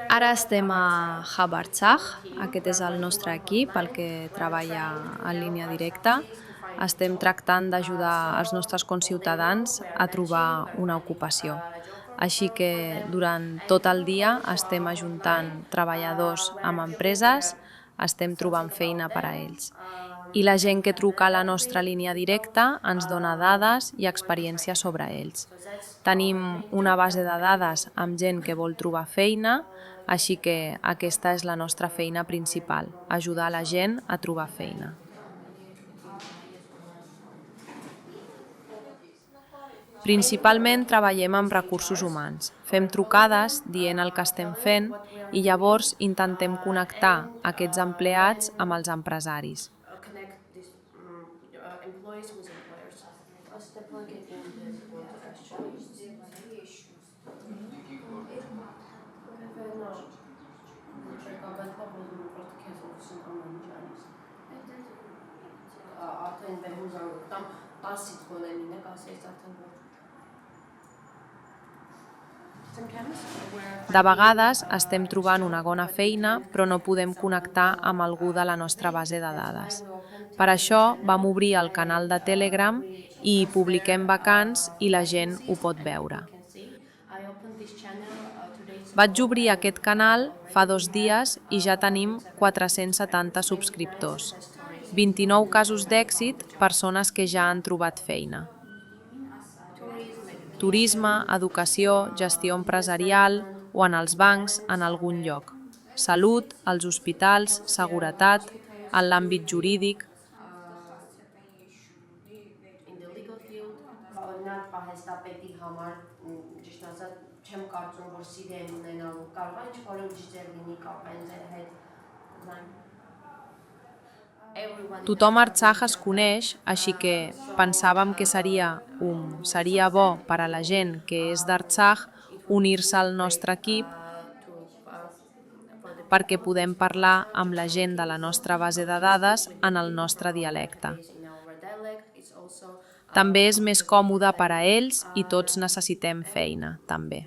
Ara estem a Habartsag, aquest és el nostre equip, el que treballa en línia directa. Estem tractant d'ajudar els nostres conciutadans a trobar una ocupació. Així que durant tot el dia estem ajuntant treballadors amb empreses, estem trobant feina per a ells. I la gent que truca a la nostra línia directa ens dona dades i experiències sobre ells. Tenim una base de dades amb gent que vol trobar feina, així que aquesta és la nostra feina principal, ajudar la gent a trobar feina. Principalment treballem amb recursos humans. Fem trucades dient el que estem fent i llavors intentem connectar aquests empleats amb els empresaris. De vegades estem trobant una bona feina, però no podem connectar amb algú de la nostra base de dades. Per això vam obrir el canal de Telegram i hi publiquem vacants i la gent ho pot veure. Vaig obrir aquest canal fa 2 dies i ja tenim 470 subscriptors. 29 casos d'èxit, persones que ja han trobat feina. Turisme, educació, gestió empresarial o en els bancs en algun lloc. Salut, als hospitals, seguretat, en l'àmbit jurídic. Tothom a Artsakh es coneix, així que pensàvem que seria bo per a la gent que és d'Artsakh unir-se al nostre equip perquè podem parlar amb la gent de la nostra base de dades en el nostre dialecte. També és més còmode per a ells i tots necessitem feina, també.